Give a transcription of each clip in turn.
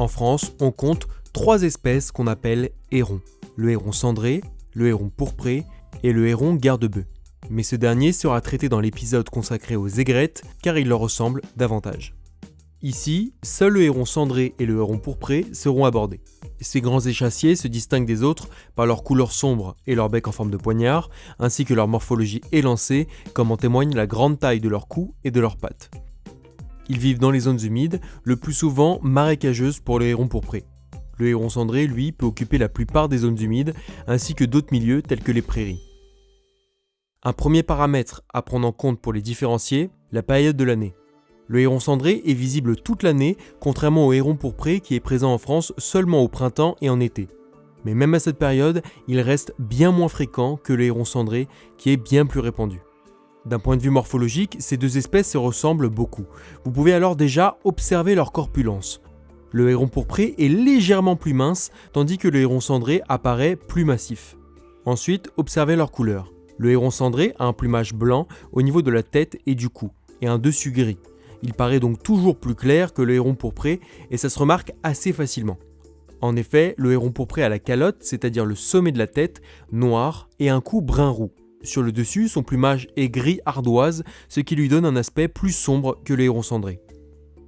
En France, on compte 3 espèces qu'on appelle hérons. Le héron cendré, le héron pourpré et le héron garde-bœuf. Mais ce dernier sera traité dans l'épisode consacré aux aigrettes car il leur ressemble davantage. Ici, seul le héron cendré et le héron pourpré seront abordés. Ces grands échassiers se distinguent des autres par leur couleur sombre et leur bec en forme de poignard, ainsi que leur morphologie élancée, comme en témoigne la grande taille de leur cou et de leurs pattes. Ils vivent dans les zones humides, le plus souvent marécageuses pour le héron pourpré. Le héron cendré, lui, peut occuper la plupart des zones humides, ainsi que d'autres milieux tels que les prairies. Un premier paramètre à prendre en compte pour les différencier, la période de l'année. Le héron cendré est visible toute l'année, contrairement au héron pourpré qui est présent en France seulement au printemps et en été. Mais même à cette période, il reste bien moins fréquent que le héron cendré qui est bien plus répandu. D'un point de vue morphologique, ces deux espèces se ressemblent beaucoup. Vous pouvez alors déjà observer leur corpulence. Le héron pourpré est légèrement plus mince, tandis que le héron cendré apparaît plus massif. Ensuite, observez leur couleur. Le héron cendré a un plumage blanc au niveau de la tête et du cou, et un dessus gris. Il paraît donc toujours plus clair que le héron pourpré, et ça se remarque assez facilement. En effet, le héron pourpré a la calotte, c'est-à-dire le sommet de la tête, noir, et un cou brun-roux. Sur le dessus, son plumage est gris ardoise, ce qui lui donne un aspect plus sombre que le héron cendré.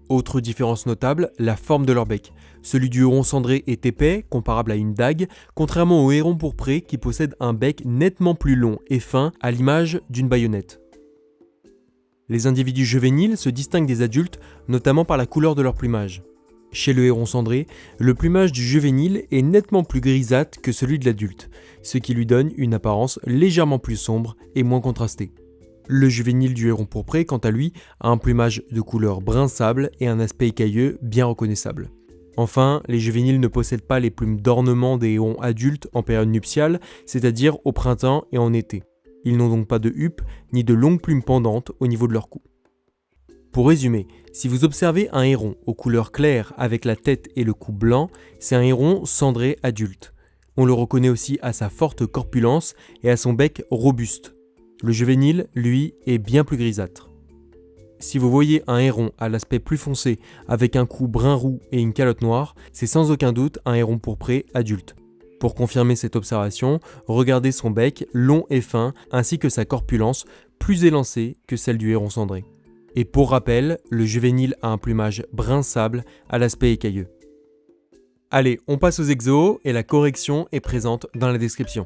Autre différence notable, la forme de leur bec. Celui du héron cendré est épais, comparable à une dague, contrairement au héron pourpré qui possède un bec nettement plus long et fin, à l'image d'une baïonnette. Les individus juvéniles se distinguent des adultes, notamment par la couleur de leur plumage. Chez le héron cendré, le plumage du juvénile est nettement plus grisâtre que celui de l'adulte, ce qui lui donne une apparence légèrement plus sombre et moins contrastée. Le juvénile du héron pourpré, quant à lui, a un plumage de couleur brun sable et un aspect écailleux bien reconnaissable. Enfin, les juvéniles ne possèdent pas les plumes d'ornement des hérons adultes en période nuptiale, c'est-à-dire au printemps et en été. Ils n'ont donc pas de huppe ni de longues plumes pendantes au niveau de leur cou. Pour résumer, si vous observez un héron aux couleurs claires avec la tête et le cou blanc, c'est un héron cendré adulte. On le reconnaît aussi à sa forte corpulence et à son bec robuste. Le juvénile, lui, est bien plus grisâtre. Si vous voyez un héron à l'aspect plus foncé avec un cou brun roux et une calotte noire, c'est sans aucun doute un héron pourpré adulte. Pour confirmer cette observation, regardez son bec long et fin ainsi que sa corpulence plus élancée que celle du héron cendré. Et pour rappel, le juvénile a un plumage brun sable à l'aspect écailleux. Allez, on passe aux exos et la correction est présente dans la description.